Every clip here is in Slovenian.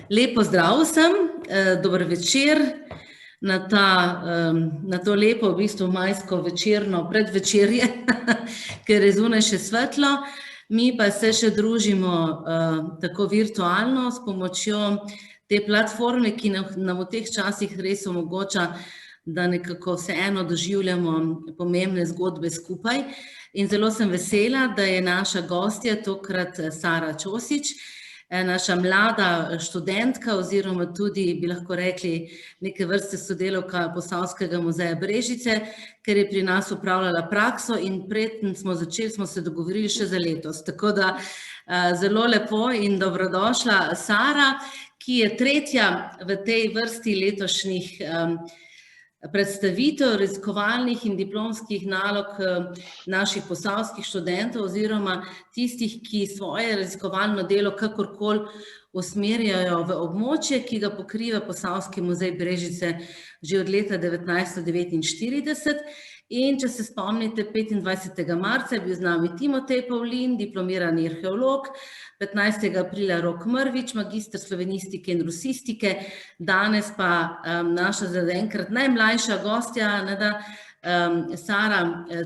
Lep pozdrav vsem, dober večer na to lepo, v bistvu majsko večerno predvečerje, ker je zunaj še svetlo. Mi pa se še družimo tako virtualno s pomočjo te platforme, ki nam v teh časih res omogoča, da nekako vseeno doživljamo pomembne zgodbe skupaj. In zelo sem vesela, da je naša gostja tokrat Sara Čosić, naša mlada študentka oziroma tudi, bi lahko rekli, neke vrste sodelavka Posavskega muzeja Brežice, ker je pri nas opravljala prakso in preden smo začeli, smo se dogovorili še za letos. Tako da zelo lepo in dobrodošla Sara, ki je tretja v tej vrsti letošnjih predstavitev raziskovalnih in diplomskih nalog naših posavskih študentov oziroma tistih, ki svoje raziskovalno delo kakorkoli usmerjajo v območje, ki ga pokriva Posavski muzej Brežice že od leta 1949. In če se spomnite, 25. marca je bil z nami Timotej Pavlin, diplomirani arheolog, 15. aprila Rok Mrvič, magister slovenistike in rusistike, danes pa naša zaenkrat najmlajša gostja, Sara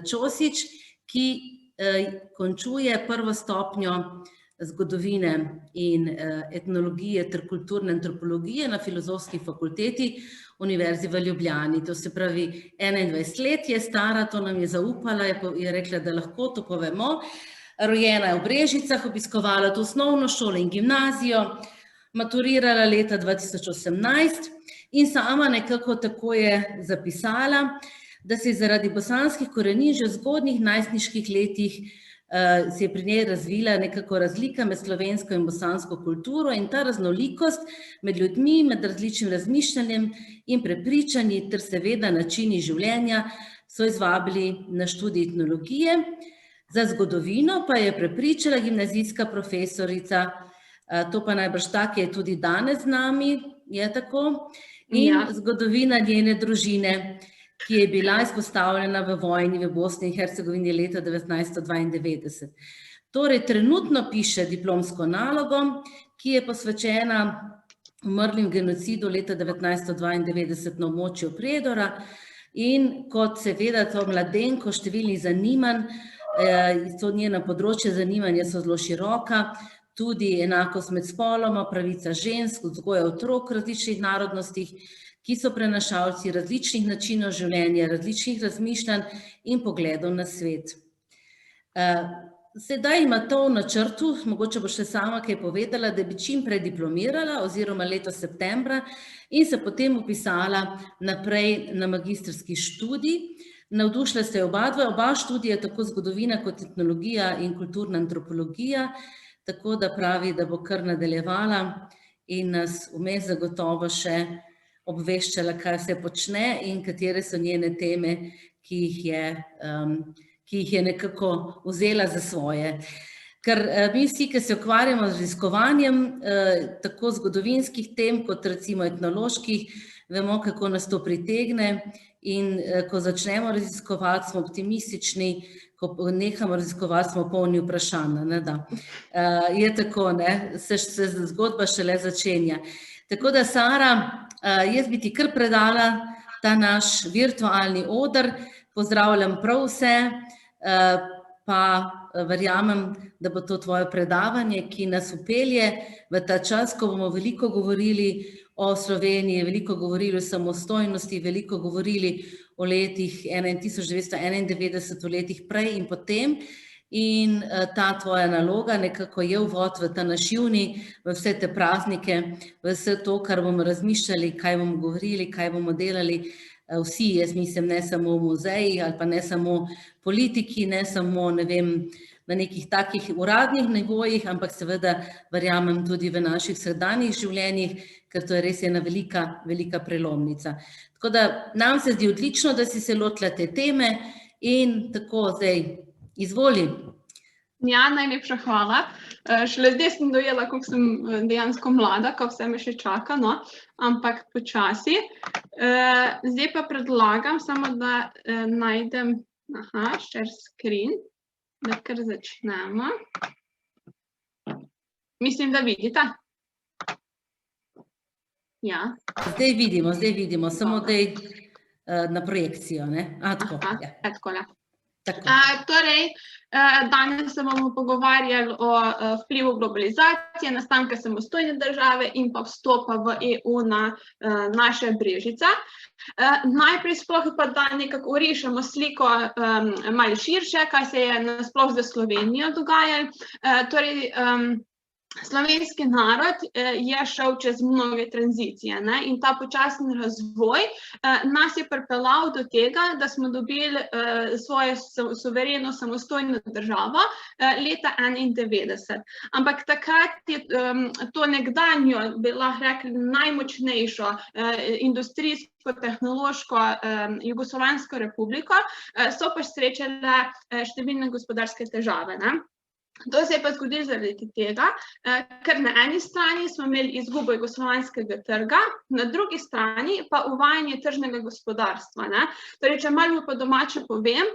Čosić, ki končuje prvo stopnjo zgodovine in etnologije ter kulturne antropologije na Filozofski fakulteti Univerzi v Ljubljani. To se pravi, 21 let je stara, to nam je zaupala, je rekla, da lahko to povemo. Rojena je v Brežicah, obiskovala to osnovno šolo in gimnazijo, maturirala leta 2018 in sama nekako tako je zapisala, da se je zaradi bosanskih korenin že v zgodnjih najstniških letih se je pri njej razvila nekako razlika med slovensko in bosansko kulturo in ta raznolikost med ljudmi, med različnim razmišljanjem in prepričanji ter seveda načini življenja so izvabili na študij etnologije. Za zgodovino pa je prepričala gimnazijska profesorica, to pa najbrž tako je tudi danes z nami, je tako, in zgodovina njene družine, ki je bila izpostavljena v vojni v Bosni in Hercegovini leta 1992. Torej, trenutno piše diplomsko nalogo, ki je posvečena umrlim genocidu leta 1992 na območju Prijedora in kot seveda to mladenko številnih zanimanj, to njena področja zanimanja so zelo široka, tudi enakost med spoloma, pravica žensk, vzgoja otrok različnih narodnostih, ki so prenašalci različnih načinov življenja, različnih razmišljanj in pogledov na svet. Sedaj ima to v načrtu, mogoče bo še sama kaj povedala, da bi čim prej diplomirala oziroma letos septembra in se potem vpisala naprej na magistrski študij. Navdušila se je oba študija, tako zgodovina kot etnologija in kulturna antropologija, tako da pravi, da bo kar nadaljevala in nas vmes zagotovo še obveščala, kaj vse počne in katere so njene teme, ki jih je nekako vzela za svoje. Ker mi vsi, ki se ukvarjamo z raziskovanjem tako zgodovinskih tem, kot recimo etnoloških, vemo, kako nas to pritegne in ko začnemo raziskovati, smo optimistični, ko nehamo raziskovati, smo polni vprašanj. Je tako, se zgodba šele začenja. Tako da, Sara, jaz bi ti kar predala ta naš virtualni oder, pozdravljam prav vse, pa verjamem, da bo to tvoje predavanje, ki nas vpelje v ta čas, ko bomo veliko govorili o Sloveniji, veliko govorili o samostojnosti, veliko govorili o letih 1991, o letih prej in potem. In ta tvoja naloga nekako je uvod v ta naš junij, v vse te praznike, v vse to, kar bomo razmišljali, kaj bomo govorili, kaj bomo delali, vsi, jaz mislim, ne samo v muzejih ali pa ne samo politiki, ne samo, ne vem, na nekih takih uradnih nivojih, ampak seveda verjamem tudi v naših vsakdanjih življenjih, ker to je res ena velika, velika prelomnica. Tako da nam se zdi odlično, da si se lotila te teme in tako zdaj, izvoli. Ja, najlepša hvala. Šele zdaj sem dojela, kako sem dejansko mlada, ko vse me še čaka, ampak počasi. Zdaj pa predlagam samo, da najdem share screen, da kar začnemo. Mislim, da vidite. Ja. Zdaj vidimo, samo daj na projekcijo, ne? Tako, ja. Takole. Tako. Torej, danes se bomo pogovarjali o vplivu globalizacije, nastanka samostojne države in pa vstopa v EU na naše Brežice. Najprej sploh pa da nekako orišemo sliko malo širše, kaj se je nasploh za Slovenijo dogajalo. Torej, slovenski narod je šel čez mnoge tranzicije, ne? In ta počasni razvoj nas je pripeljal do tega, da smo dobili svojo suvereno samostojno državo leta 1991. Ampak takrat je to nekdanjo, bi lahko rekli, najmočnejšo industrijsko-tehnološko Jugoslovansko republiko so pa srečale številne gospodarske težave, ne? To se je pa zgodilo zaradi tega, ker na eni strani smo imeli izgubo jugoslovanskega trga, na drugi strani pa uvajanje tržnega gospodarstva, ne. Torej, če malo po domače povem,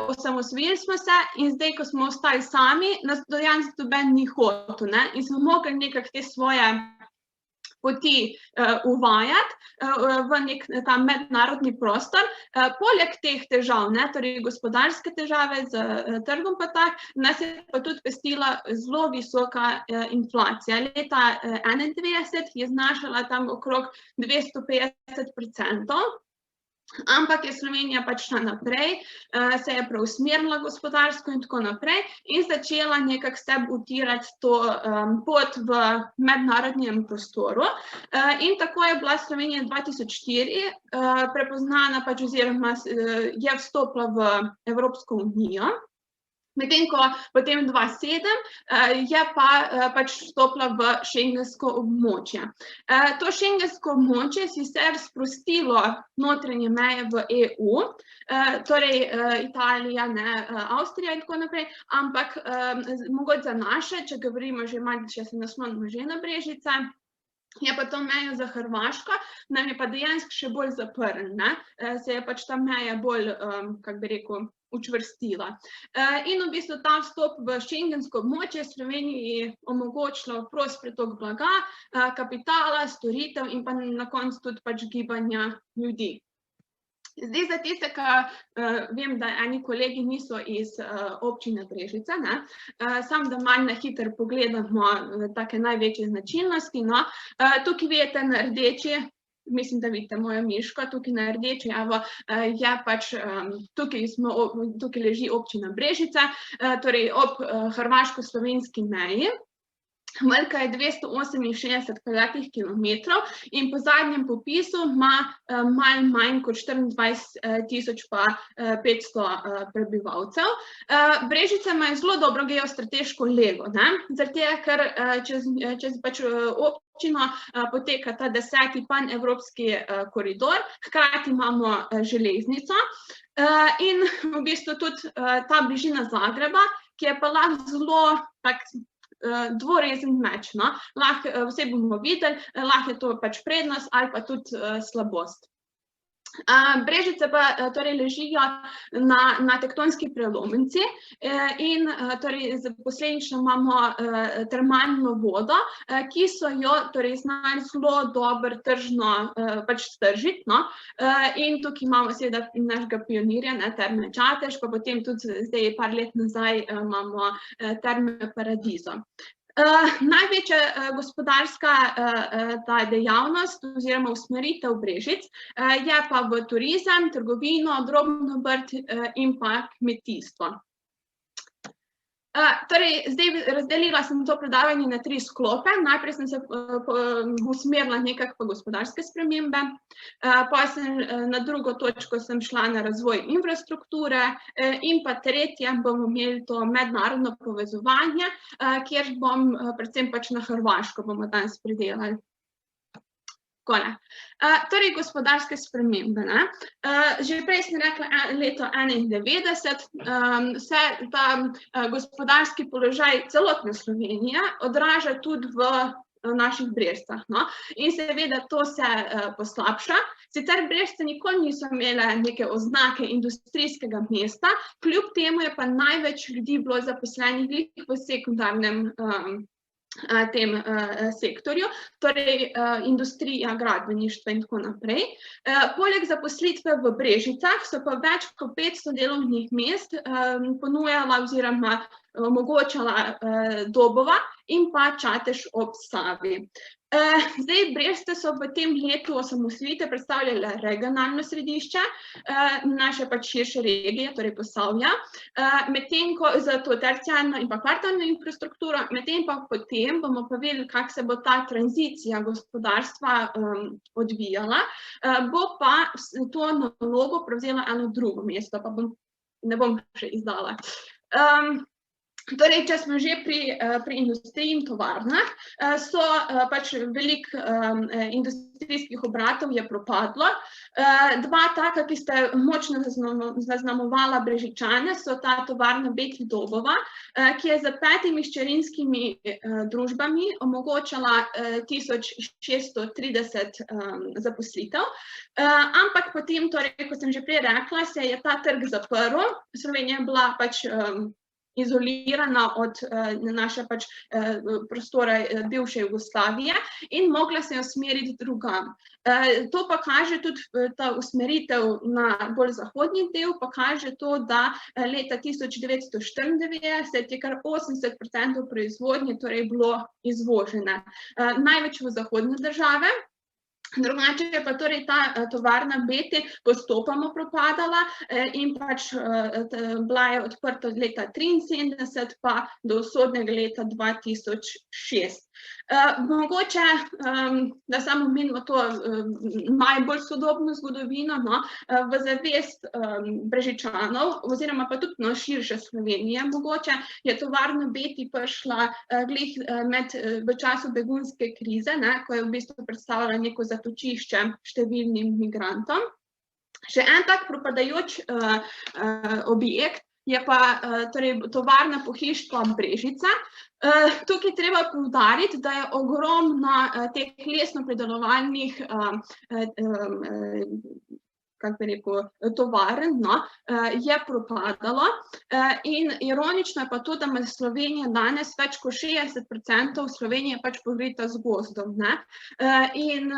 osamosvojili smo se in zdaj, ko smo ostali sami, nas dejansko noben ni hotel, ne, in smo mogli nekako te svoje poti uvajati v nek ta mednarodni prostor. Poleg teh težav, ne, torej gospodarske težave z trgom pa tak, nas je pa tudi pestila zelo visoka inflacija. Leta 1991 je znašala tam okrog 250%. Ampak je Slovenija pač šla naprej, se je preusmerila gospodarsko in tako naprej in začela nekako sebi utirati to pot v mednarodnem prostoru. In tako je bila Slovenija 2004 prepoznana pač oziroma je vstopila v Evropsko unijo. Medtem ko potem 2007 je pa pač vstopila v šengensko območje. To šengensko območje je sicer sprostilo notranje meje v EU, torej Italija, Avstrija in tako naprej, ampak mogoče za naše, če govorimo že malo, če se naslonimo že na Brežice, je pa to mejo za Hrvaško, nam je pa dejansko še bolj zaprl, ne? Se je pač ta meja bolj, kako bi rekel, učvrstila. In v bistvu ta vstop v šengensko območje Sloveniji omogočilo prost pretok blaga, kapitala, storitev in pa na koncu tudi pač gibanja ljudi. Zdaj za tiste, ki vem, da eni kolegi niso iz občine Brežice, ne, samo da malo na hitro pogledamo take največje značilnosti, no. Tukaj vidite na rdeči, mislim, da vidite mojo miško, tukaj na rdeči, evo, je pač, tukaj leži občina Brežice, torej ob hrvaško-slovenski meji. Velika je 268 kvadratnih kilometrov in po zadnjem popisu ima malo manj kot 24.500 prebivalcev. Brežice imajo zelo dobro geostrateško lego, ne, zaradi tega, ker čez pač občino poteka ta 10. panevropski koridor, hkrati imamo železnico in v bistvu tudi ta bližina Zagreba, ki je pa lahko zelo tak dvorezen meč, no. Lahko, vse bomo videli, lahko je to pač prednost ali pa tudi slabost. Brežice pa torej ležijo na tektonski prelomnici in torej posledično imamo termalno vodo, ki so jo torej znali zelo dobro tržno pač stržiti, no. In tukaj imamo seveda našega pionirja, ne, Terme Čatež, pa potem tudi zdaj par let nazaj imamo Terme Paradiso. Največja gospodarska ta dejavnost oziroma usmeritev Brežic je pa v turizem, trgovino, drobno obrt in pa kmetijstvo. Torej, zdaj razdelila sem to predavanje na 3 sklope. Najprej sem se usmerila nekako v gospodarske spremembe, potem sem na drugo točko sem šla na razvoj infrastrukture in pa tretje bomo imeli to mednarodno povezovanje, kjer bom predvsem pač na Hrvaško bomo danes predelali. Torej, gospodarske spremembe, ne. Že prej sem rekla leto 1991, se ta gospodarski položaj celotne Slovenije odraža tudi v naših Brežicah, no. In seveda to se poslabša. Sicer Brežice nikoli niso imele neke oznake industrijskega mesta, kljub temu je pa največ ljudi bilo zaposlenih v sekundarnem tem sektorju, torej industrija, gradbeništva in tako naprej. Poleg zaposlitve v Brežicah so pa več kot 500 delovnih mest ponujala oziroma omogočala Dobova in pa Čatež ob Savi. Zdaj, Brežice so v tem letu osamosvojitve predstavljale regionalno središče naše pač širše regije, torej Posavja, medtem ko za to terciarno in pa kvartalno infrastrukturo, medtem pa potem bomo pa videli, kako se bo ta tranzicija gospodarstva odvijala, bo pa to nalogo prevzela eno drugo mesto, pa ne bom še izdala. Torej, če smo že pri industriji in tovarnah, so pač veliko industrijskih obratov je propadlo. Dva taka, ki ste močno zaznamovala Brežičane, so ta tovarna Betli Dobova, ki je za 5 hčerinskimi družbami omogočala 1630 zaposlitev. Ampak potem, torej, kot sem že prej rekla, se je ta trg zaprl. Slovenija je bila pač izolirana od naše pač prostora bivše Jugoslavije in mogla se je usmeriti drugam. To pa kaže tudi ta usmeritev na bolj zahodni del, pa kaže to, da leta 1994 je kar 80% proizvodnje torej bilo izvožene. Največ v zahodne države. Drugače je pa torej ta tovarna Betli postopoma propadala in pač bila je odprta od leta 1973 pa do usodnega leta 2006. Mogoče, da samo omenimo to najbolj sodobno zgodovino, v zavest Brežičanov, oziroma pa tudi širše Slovenije, mogoče je tovarna Betli prišla glih v času begunske krize, ko je v bistvu predstavljala neko zatočišče številnim migrantom. Še en tak propadajoč objekt je pa torej tovarna pohištva Brežice. Tukaj treba poudariti, da je ogromno teh lesno-predelovalnih tovarn je propadalo in ironično je pa to, da ima Slovenija danes več kot 60% Slovenije pač pokrita z gozdom. In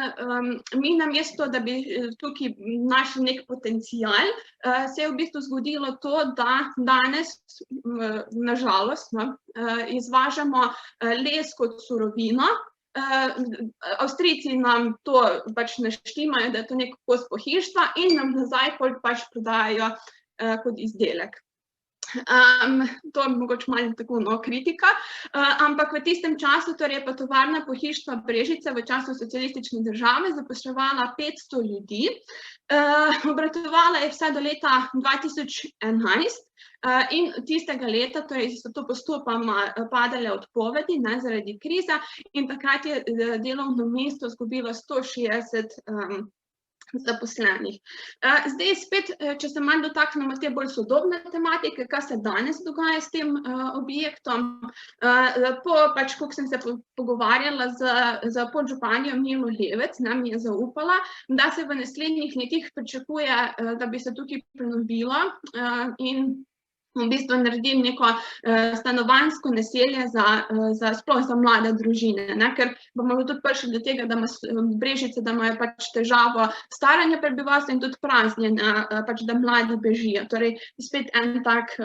mi namesto, da bi tukaj našli nek potencial, se je v bistvu zgodilo to, da danes, nažalost, izvažamo les kot surovino. Avstrijci nam to pač ne štimajo, da je to nek kos pohištva in nam nazaj pač prodajajo kot izdelek. To je mogoče malo tako kritika, ampak v tistem času torej je pa tovarna pohištva Brežice v času socialistične države zaposlovala 500 ljudi, obratovala je vse do leta 2011. In tistega leta torej so to postopoma padale odpovedi zaradi krize in takrat je delovno mesto izgubilo 160 zaposlenih. Zdaj spet, če se malo dotaknemo te bolj sodobne tematike, kaj se danes dogaja s tem objektom. Pač, ko sem se pogovarjala z podžupanjo Milo Levec, mi je zaupala, da se v naslednjih letih pričakuje, da bi se tukaj prenovilo in v bistvu naredim neko stanovanjsko naselje sploh za mlade družine, ker bomo tudi prišli do tega, da ima Brežice, da imajo pač težavo staranja prebivalstva in tudi praznjenja, pač da mladi bežijo. Torej, spet en tak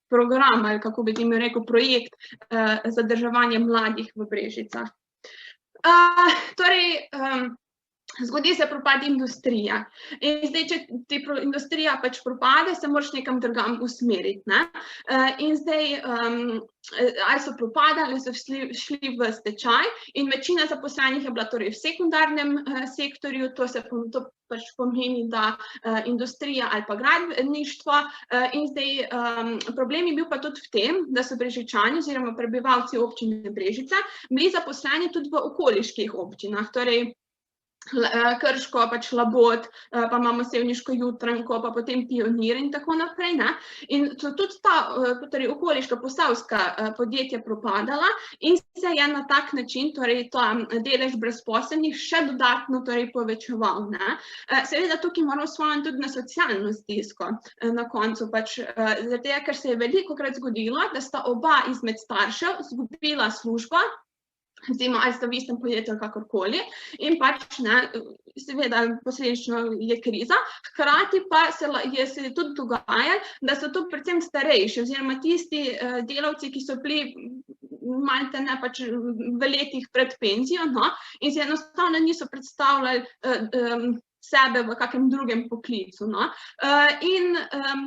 program, ali kako bi temu rekel, projekt zadrževanja mladih v Brežicah. Torej, zgodi se propad industrije. In zdaj, če ti industrija pač propade, se moraš nekam drugam usmeriti. In zdaj, ali so propadali, so šli v stečaj in večina zaposlenih je bila torej v sekundarnem sektorju, to pač pomeni, da industrija ali pa gradbeništvo. In zdaj, problem je bil pa tudi v tem, da so Brežičani oziroma prebivalci občine Brežice bili zaposleni tudi v okoliških občinah, torej Krško, pač Labot, pa imamo Sevniško Jutranjko, pa potem Pionir in tako naprej, ne. In so tudi torej okoliška posavska podjetja propadala in se je na tak način, torej ta delež brezposelnih še dodatno torej povečeval, ne. Seveda tukaj moramo spomniti tudi na socialno stisko na koncu, pač zaradi tega, ker se je velikokrat zgodilo, da sta oba izmed staršev izgubila službo, recimo, ali sta v istem podjetju ali kakorkoli, in pač, ne, seveda posledično je kriza, hkrati pa se je tudi dogajalo, da so to predvsem starejši, oziroma tisti delavci, ki so bili maltene pač v letih pred penzijo, no, in si enostavno niso predstavljali sebe v kakem drugem poklicu, no. In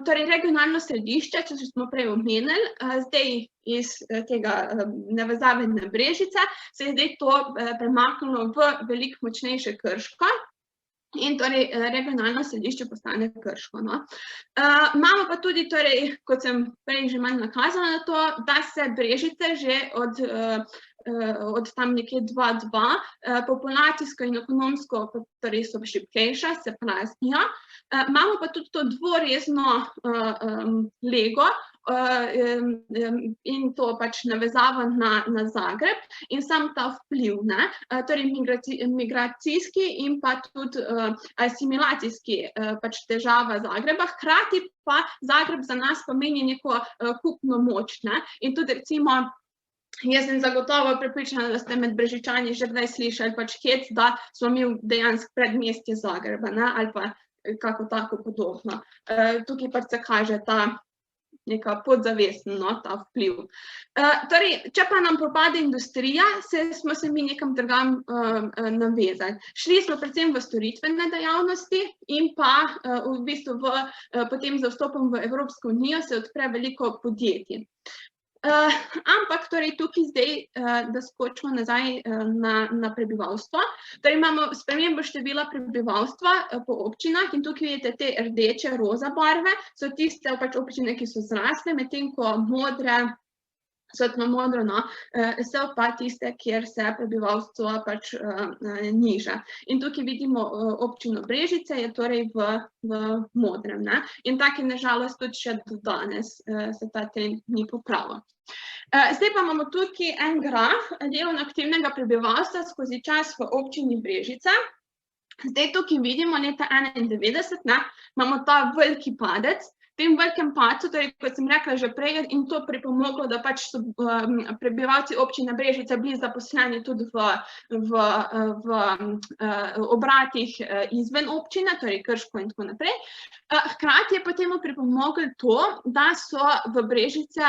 torej regionalno središče, če smo prej omenili, zdaj iz tega navezave na Brežice, se je zdaj to premaknilo v veliko močnejše Krško in torej regionalno središče postane Krško, no. Imamo pa tudi, torej, kot sem prej že malo nakazala na to, da se Brežice že od tam nekje 2-2 populacijsko in ekonomsko torej so šibkejša, se praznijo. Imamo pa tudi to dvorezno lego in to pač navezavo na Zagreb in sam ta vpliv, ne, torej migracijski in pa tudi asimilacijski pač težava Zagreba, hkrati pa Zagreb za nas pomeni neko kupno moč, ne, in tudi recimo jaz sem zagotovo prepričana, da ste med Brežičani že kdaj slišali pač hec, da smo mi dejansko predmestje Zagreba, ne, ali pa kako tako podobno. Tukaj pač se kaže ta neka podzavestno, no, ta vpliv. Torej, če pa nam propade industrija, smo se mi nekam drugam navezali. Šli smo predvsem v storitvene dejavnosti in pa v bistvu potem za vstopom v Evropsko unijo se odpre veliko podjetij. Ampak torej tukaj zdaj, da skočimo nazaj na prebivalstvo, torej imamo spremembo števila prebivalstva po občinah in tukaj vidite te rdeče, roza barve, so tiste pač občine, ki so zrasle, medtem ko modre, svetlo modro, no, so pa tiste, kjer se prebivalstvo pač niža. In tukaj vidimo občino Brežice, je torej v modrem, ne, in tako je na žalost tudi še do danes se ta trend ni popravil. Zdaj pa imamo tukaj en graf delovno aktivnega prebivalstva skozi čas v občini Brežice. Zdaj tukaj vidimo leta 1991, ne, imamo ta veliki padec. V tem velikem padcu, torej, kot sem rekla že prej, in to pripomoglo, da pač so prebivalci občine Brežice bili zaposleni tudi v obratih izven občine, torej Krško in tako naprej. Hkrati je potem pripomoglo to, da so v Brežice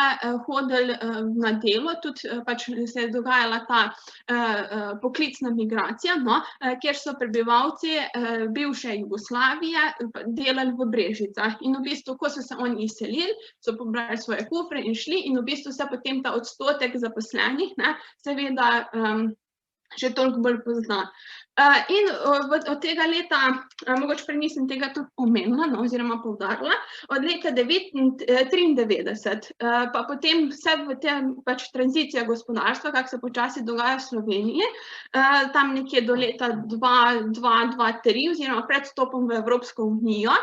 hodili na delo, tudi pač se je dogajala ta poklicna migracija, no, kjer so prebivalci bivše Jugoslavije delali v Brežicah. In v bistvu, ko so se oni izselili, so pobrali svoje kufre in šli in v bistvu se potem ta odstotek zaposlenih, ne, seveda še toliko bolj pozna. In od tega leta, mogoče prej nisem tega tudi omenila, no, oziroma poudarila, od leta 1993, pa potem vse v tem pač tranzicija gospodarstva, kako se počasi dogaja v Sloveniji, tam nekje do leta 2003 oziroma pred vstopom v Evropsko unijo,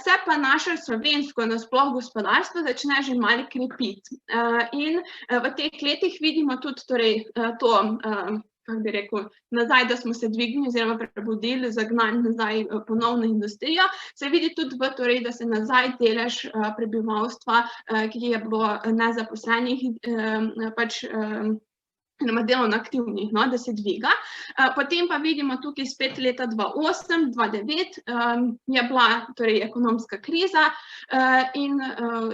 se pa naše slovensko nasploh gospodarstvo začne že malo krepiti. In v teh letih vidimo tudi torej to, kako bi rekel, nazaj, da smo se dvignili oziroma prebudili, zagnali nazaj ponovno industrijo, se vidi tudi torej, da se nazaj delež prebivalstva, ki je bilo nezaposlenih, pač delovno aktivnih, no, da se dviga. Potem pa vidimo tukaj spet leta 2008, 2009 je bila torej ekonomska kriza in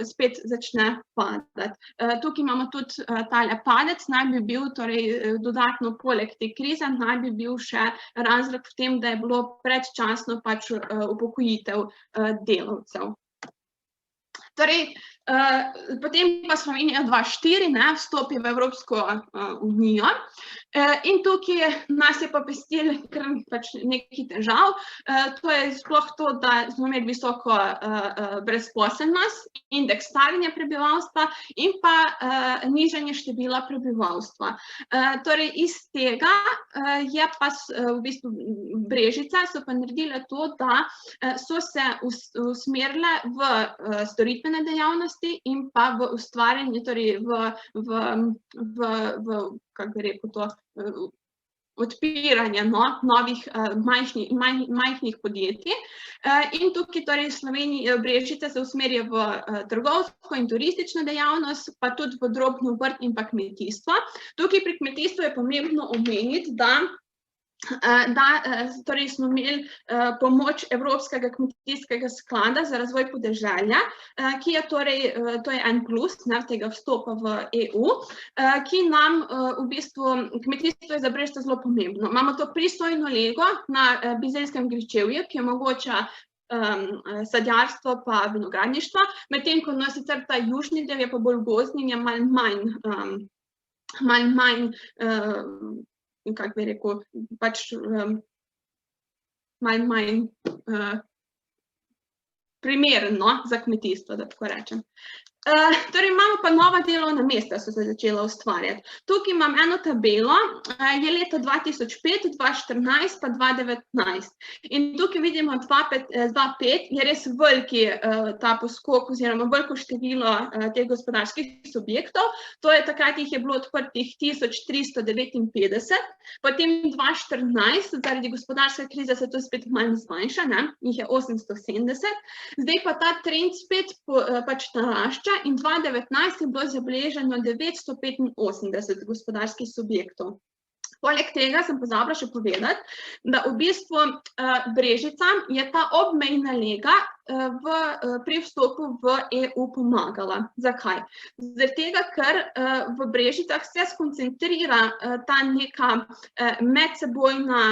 spet začne padati. Tukaj imamo tudi tale padec, naj bi bil torej dodatno poleg te krize, naj bi bil še razlog v tem, da je bilo predčasno pač upokojitev delavcev. Torej, Potem pa Slovenija 2004 vstopi v Evropsko unijo in tukaj nas je pa pestil kar pač nekaj težav. To je sploh to, da smo imeli visoko brezposelnost, indeks staranja prebivalstva in pa nižanje števila prebivalstva. Torej, iz tega je pa v bistvu Brežice so pa naredile to, da so se usmerile v storitvene dejavnosti in pa v ustvarjanje, torej kako bi rekel to, odpiranje novih majhnih podjetij. In tukaj torej Brežice se usmerijo v trgovsko in turistično dejavnost, pa tudi v drobno obrt in pa kmetijstvo. Tukaj pri kmetijstvu je pomembno omeniti, da torej smo imeli pomoč Evropskega kmetijskega sklada za razvoj podeželja, ki je torej, to je en plus tega vstopa v EU, ki nam v bistvu, kmetijstvo je za Brežice zelo pomembno. Imamo to pristojno lego na Bizeljskem gričevju, ki omogoča sadjarstvo pa vinogradništvo, medtem ko sicer ta južni del je pa bolj gozdni in je malo manj kako bi rekel, pač manj primeren za kmetijstvo, da tako rečem. Torej, imamo pa nova delovna mesta, so se začela ustvarjati. Tukaj imam eno tabelo, je leta 2005, 2014 pa 2019. In tukaj vidimo 2005 je res veliki ta poskok oziroma veliko število teh gospodarskih subjektov. To je takrat jih je bilo odprtih 1359, potem 2014, zaradi gospodarske krize se to spet malo zmanjša, jih je 870, zdaj pa ta trend spet pač narašča. In 2019 je bilo zabeleženo 985 gospodarskih subjektov. Poleg tega sem pozabila še povedati, da v bistvu Brežicam je ta obmejna lega pri vstopu v EU pomagala. Zakaj? Zaradi tega, ker v Brežicah se skoncentrira ta neka medsebojna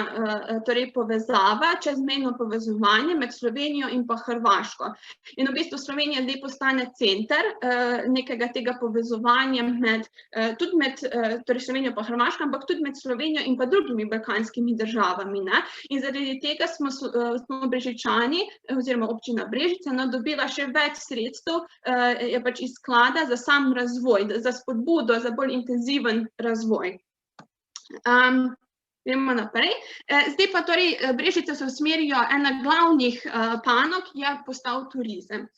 povezava, čezmejno povezovanje med Slovenijo in pa Hrvaško. In v bistvu Slovenija zdaj postane center nekega tega povezovanja tudi med Slovenijo pa Hrvaško, ampak tudi med Slovenijo in pa drugimi balkanskimi državami. In zaradi tega smo Brežičani oziroma občina Brežice dobila še več sredstev iz sklada za sam razvoj, za spodbudo, za bolj intenziven razvoj. Gremo naprej. Zdaj pa torej Brežice se usmerijo, ena glavnih panog je postal turizem.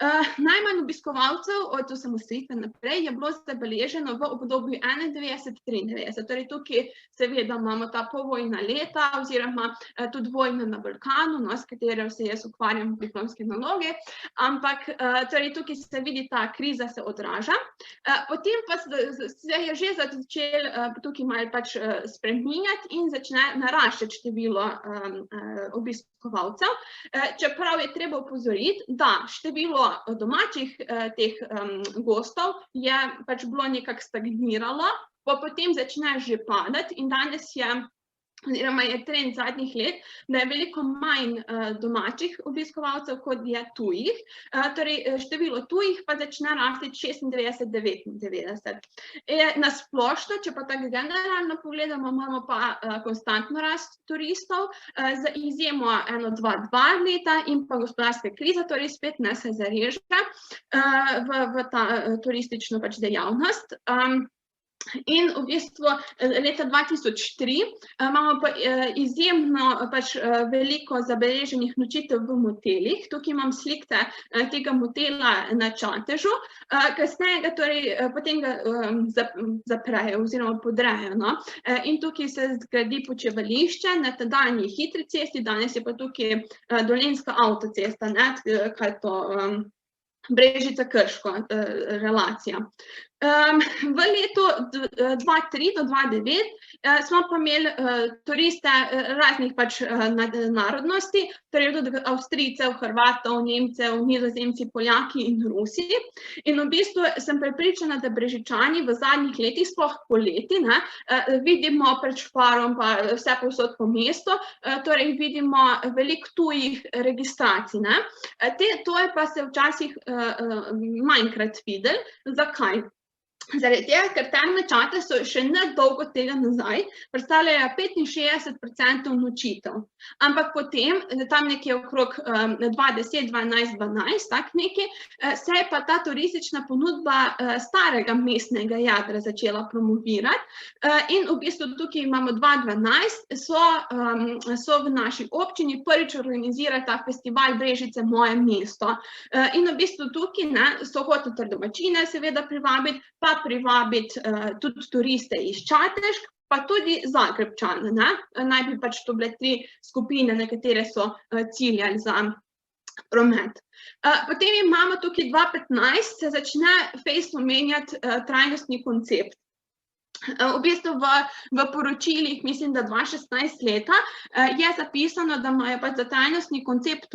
Najmanj obiskovalcev od osamosvojitve naprej je bilo zabeleženo v obdobju 91-93. Torej tukaj seveda imamo ta povojna leta oziroma tudi vojna na Balkanu, s katero se jaz ukvarjam v diplomski nalogi, ampak torej tukaj se vidi ta kriza se odraža. Potem pa se je že začel tukaj malo pač spreminjati in začne naraščati število obiskovalcev, čeprav je treba opozoriti, da število domačih teh gostov je pač bilo nekako stagniralo, pa potem začne že padati in danes je trend zadnjih let, da je veliko manj domačih obiskovalcev, kot je tujih. Torej, število tujih pa začne rasti 96-99. Na splošno, če pa tako generalno pogledamo, imamo pa konstantno rast turistov, za izjemo 1-2 leta in pa gospodarske krize, torej spet se zareže v ta turistično pač dejavnost. In v bistvu leta 2003 imamo pa izjemno veliko zabeleženih nočitev v motelih. Tukaj imam slike tega motela na Čatežu, kasneje ga torej potem ga zaprejo oziroma podrejo. In tukaj se zgradi počivališče na tedanji hitri cesti, danes je pa tukaj Dolenjska avtocesta, kaj je to Brežice-Krško relacija. V letu 2003 do 2009 smo pa imeli turiste raznih pač narodnosti, torej tudi Avstrijcev, Hrvatov, Nemcev, Nizozemci, Poljaki in Rusi. In v bistvu sem prepričana, da Brežičani v zadnjih letih, sploh poleti, vidimo pred Šparom pa vse povsod po mestu, torej vidimo veliko tujih registracij. To je pa se včasih manjkrat videli. Zakaj? Zaradi tega, ker Terme Čatež so še nedolgo tega nazaj predstavljajo 65% nočitev. Ampak potem, tam nekje okrog 2010, 2011, 2012, tak nekaj, se je pa ta turistična ponudba starega mestnega jadra začela promovirati. In v bistvu tukaj imamo 2012, so v naši občini prvič organizirali ta festival Brežice, moje mesto. In v bistvu tukaj so hoteli domačine seveda privabiti, pa privabiti tudi turiste iz Čatež, pa tudi Zagrebčane. Naj bi pač to bile 3 skupine, na katere so ciljali za promet. Potem imamo tukaj 2015, se začne fejst omenjati trajnostni koncept. V bistvu v poročilih, mislim, da 2016 leta, je zapisano, da imajo pač za trajnostni koncept,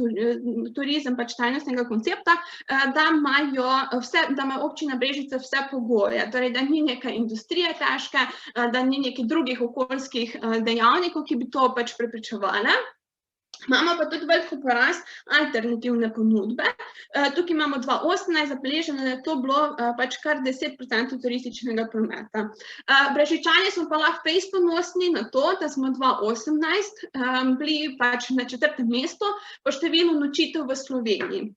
turizem pač trajnostnega koncepta, da ima občina Brežice vse pogoje, torej da ni neka industrija težka, da ni nekih drugih okoljskih dejavnikov, ki bi to pač preprečevali. Imamo pa tudi veliko porast alternativne ponudbe. Tukaj imamo 2018 zabeleženo, da je to bilo pač kar 10% turističnega prometa. Brežičani smo pa lahko fejst ponosni na to, da smo 2018 bili pač na 4. mestu po številu nočitev v Sloveniji.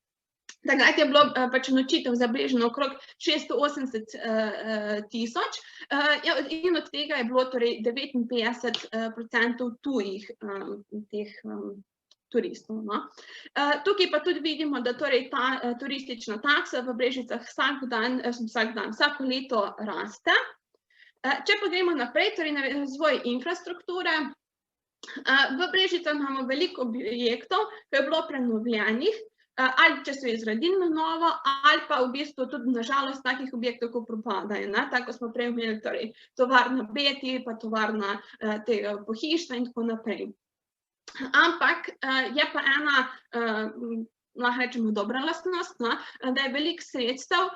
Takrat je bilo pač nočitev zabeleženo okrog 680 tisoč in od tega je bilo torej 59% tujih teh turistov. Tukaj pa tudi vidimo, da torej ta turistična taksa v Brežicah vsako leto raste. Če pa gremo naprej, torej na razvoj infrastrukture, v Brežicah imamo veliko objektov, ki je bilo prenovljenih, ali če so izgradili na novo, ali pa v bistvu tudi na žalost takih objektov, ko propadajo. Tako smo prej imeli torej tovarna Beti, pa tovarna tega pohištva in tako naprej. Ampak je pa ena, lahko rečemo, dobra lastnost, da je veliko sredstev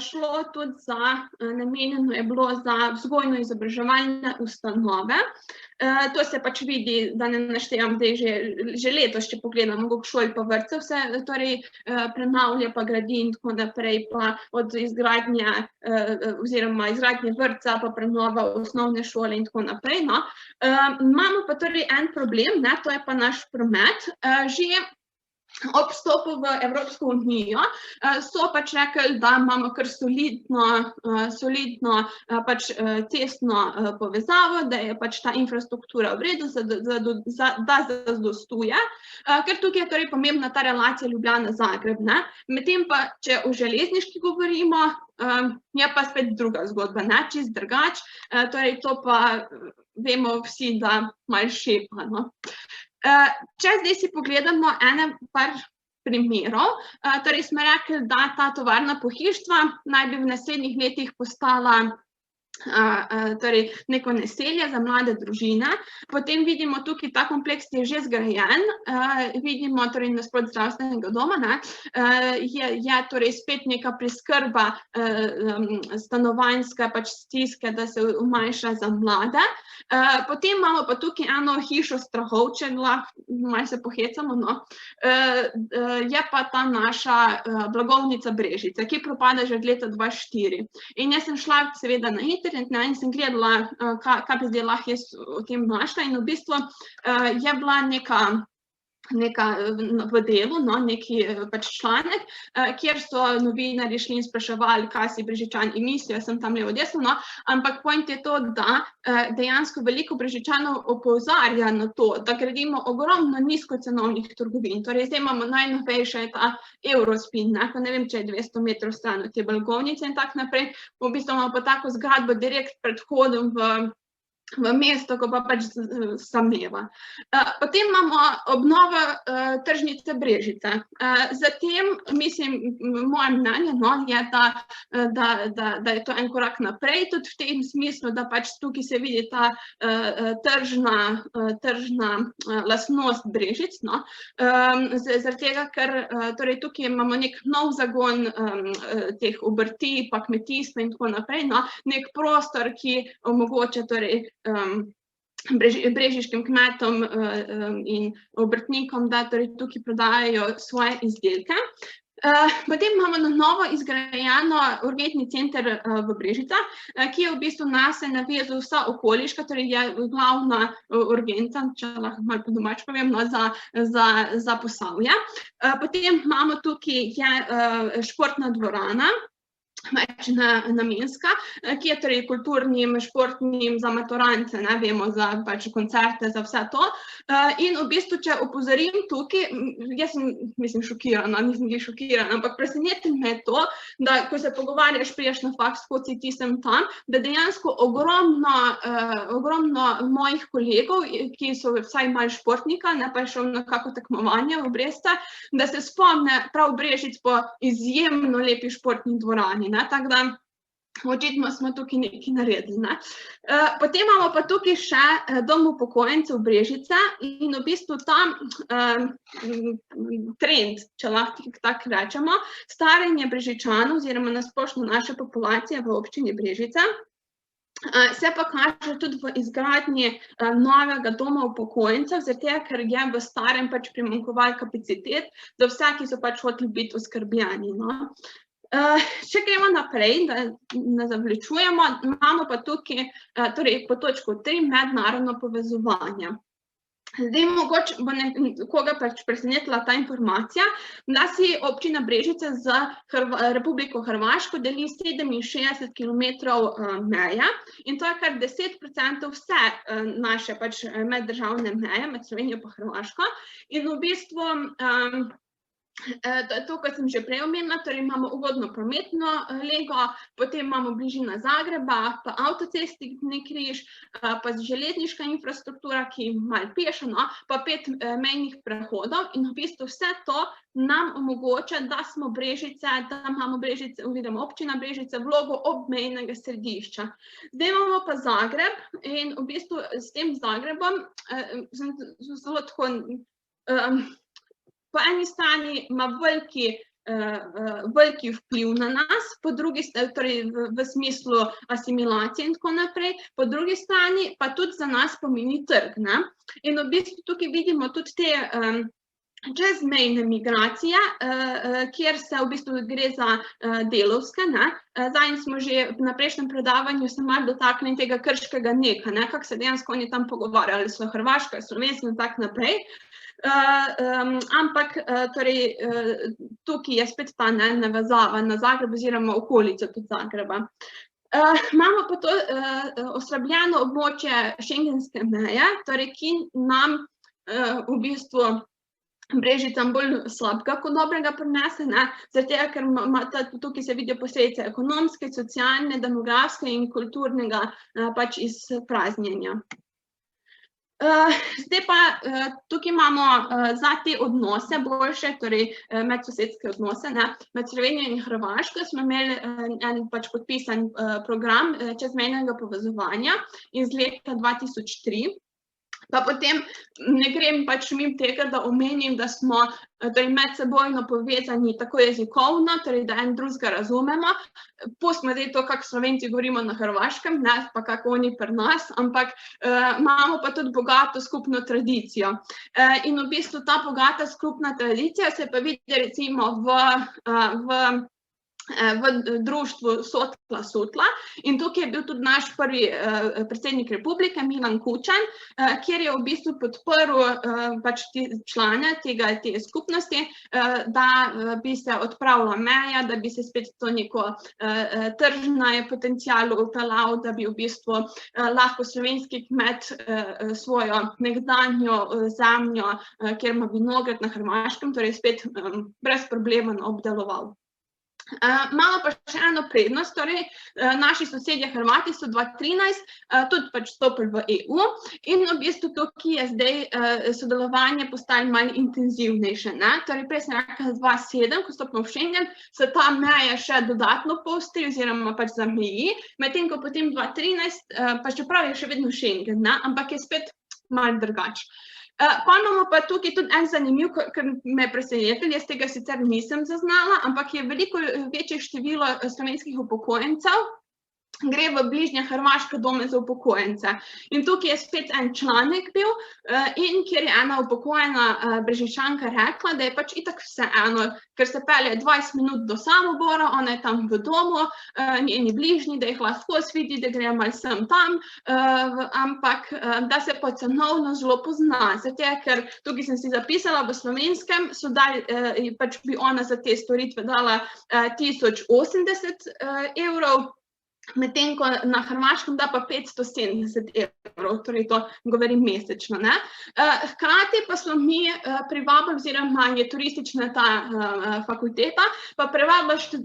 šlo tudi namenjeno je bilo za vzgojno-izobraževalne ustanove. To se pač vidi, da ne naštevam, da že letos, če pogledamo, koliko šol pa vrtcev se torej prenavlja, pa gradi in tako naprej, pa od izgradnje vrtca, pa prenova osnovne šole in tako naprej. Imamo pa torej en problem, to je pa naš promet. Že ob vstopu v Evropsko unijo so pač rekli, da imamo kar solidno pač cestno povezavo, da je pač ta infrastruktura v redu, da zadostuje, ker tukaj je torej pomembna ta relacija Ljubljana-Zagreb. Medtem pa, če o železniški govorimo, je pa spet druga zgodba, čisto drugače, torej to pa vemo vsi, da malo šepa. Če zdaj si pogledamo par primerov, torej smo rekli, da ta tovarna pohištva naj bi v naslednjih letih postala torej neko naselje za mlade družine. Potem vidimo tukaj, ta kompleks je že zgrajen, vidimo torej nasproti zdravstvenega doma, je torej spet neka preskrba stanovanjska pač stiske, da se umanjša za mlade. Potem imamo pa tukaj eno hišo strahov, če lahko malo se pohecamo, je pa ta naša blagovnica Brežice, ki propada že od leta 2004. In jaz sem šla seveda na internet in sem gledala, kaj bi zdaj lahko jaz o tem našla, in v bistvu je bila neka v Delu, neki pač članek, kjer so novinarji šli in spraševali, kaj si Brežičani mislijo, sem tam levo desno, ampak point je to, da dejansko veliko Brežičanov opozarja na to, da gradimo ogromno nizkocenovnih trgovin. Torej, zdaj imamo najnovejše ta Eurospin, ne vem, če je 200 metrov stran od te blagovnice in tako naprej, v bistvu imamo pa tako zgradbo direkt pred vhodom v v mesto, ko pa pač sameva. Potem imamo obnovo tržnice Brežice. Zatem, mislim, moje mnenje je, da je to en korak naprej, tudi v tem smislu, da pač tukaj se vidi ta tržna lastnost Brežic, zaradi tega, ker torej tukaj imamo nek nov zagon teh obrti, pa kmetijstva in tako naprej, nek prostor, ki omogoča torej brežiškim kmetom in obrtnikom, da torej tukaj prodajajo svoje izdelke. Potem imamo na novo izgrajeno urgentni center v Brežicah, ki je v bistvu nase navezal vsa okoliška, torej je glavna urgenca, če lahko malo po domač povem, za Posavje. Potem imamo tukaj športna dvorana, več namenska, ki je torej kulturnim, športnim, za maturante, vemo, za pač koncerte, za vse to. In v bistvu, če opozorim tukaj, jaz sem, mislim, šokirana, nisem glih šokirana, ampak preseneti me to, da ko se pogovarjaš, priješ na faks, hoci ti sem tam, da dejansko ogromno mojih kolegov, ki so vsaj malo športnika, ne pa šel na kako tekmovanje v Bresta, da se spomne prav Brežic po izjemno lepi športni dvorani. Tako da očitno smo tukaj nekaj naredili. Potem imamo pa tukaj še dom upokojencev Brežice in v bistvu tam trend, če lahko tako rečemo, staranje Brežičanov oziroma na splošno naše populacije v občini Brežice se pa kaže tudi v izgradnji novega doma upokojencev, zaradi tega, ker je v starem pač primanjkovalo kapacitet za vse, ki so pač hoteli biti oskrbljeni. Če gremo naprej, da ne zavlačujemo, imamo pa tukaj, torej po točko 3, mednarodno povezovanje. Zdaj mogoče bo nekoga pač presenetila ta informacija, da si občina Brežice z Republiko Hrvaško deli 67 kilometrov meje in to je kar 10% vse naše pač meddržavne meje med Slovenijo pa Hrvaško. In v bistvu to, kot sem že prej omenila, torej imamo ugodno prometno lego, potem imamo bližina Zagreba, pa avtocestni križ, pa železniška infrastruktura, ki malo peša, pa 5 mejnih prehodov in v bistvu vse to nam omogoča, da smo Brežice, da imamo Brežice, oziroma občina Brežice vlogo obmejnega središča. Zdaj imamo pa Zagreb in v bistvu s tem Zagrebom zelo tako po eni strani ima veliki vpliv na nas, po drugi strani, torej v smislu asimilacije in tako naprej, po drugi strani pa tudi za nas pomeni trg. In v bistvu tukaj vidimo tudi te čezmejne migracije, kjer se v bistvu gre za delavske. Zdaj smo že na prejšnjem predavanju se malo dotaknili tega krškega neka, kako se dejansko oni tam pogovarjali, so Hrvaška, Slovenska in tako naprej. Ampak torej, tukaj je spet ta navezava na Zagreb oziroma okolico tudi Zagreba. Imamo pa to oslabljeno območje šengenske meje, torej ki nam v bistvu Brežicam bolj slabega kot dobrega prinese, zaradi tega, ker tukaj se vidijo posledice ekonomske, socialne, demografske in kulturnega pač izpraznjenja. Zdaj pa tukaj imamo za te odnose boljše, torej medsosedske odnose, med Slovenijo in Hrvaško smo imeli en pač podpisan program čezmejnega povezovanja iz leta 2003. Pa potem ne grem pač mimo tega, da omenim, da smo medsebojno povezani tako jezikovno, torej da en drugega razumemo. Pustimo zdaj to, kako Slovenci govorimo na Hrvaškem, pa kako oni pri nas, ampak imamo pa tudi bogato skupno tradicijo. In v bistvu ta bogata skupna tradicija se pa vidi recimo v društvu Sotla in tukaj je bil tudi naš prvi predsednik republike, Milan Kučan, kjer je v bistvu podprl pač člane te skupnosti, da bi se odpravila meja, da bi se spet to neko tržno potencial upeljal, da bi v bistvu lahko slovenski kmet svojo nekdanjo zemljo, kjer ima vinograd na Hrvaškem, torej spet brez problema obdeloval. Imamo pa še eno prednost, torej naši sosedje Hrvati so 2013 tudi pač vstopili v EU in v bistvu tukaj je zdaj sodelovanje postalo malo intenzivnejše. Torej prej sem rekla 2007, ko stopimo v Schengen, se ta meja še dodatno poostri oziroma pač zameji, medtem ko potem 2013, pa čeprav je še vedno Schengen, ampak je spet malo drugače. Pa imamo pa tukaj tudi en zanimiv, ker me je presenetilo, jaz tega sicer nisem zaznala, ampak je veliko večje število slovenskih upokojencev, gre v bližnje hrvaške dome za upokojence. In tukaj je spet en članek bil, in kjer je ena upokojena Brežičanka rekla, da je pač itak vseeno, ker se pelje 20 minut do Samobora, ona je tam v domu, njeni bližnji, da jih lahko vidi, da gre malo sem tam, ampak da se pa cenovno zelo pozna. Zato, ker tukaj sem si zapisala, v slovenskem so dali, pač bi ona za te storitve dala 1080 evrov, medtem ko na hrvaškem da pa 570 evrov, torej to govorim mesečno. Hkrati pa smo mi privabili, oziroma je turistična ta fakulteta, pa privabili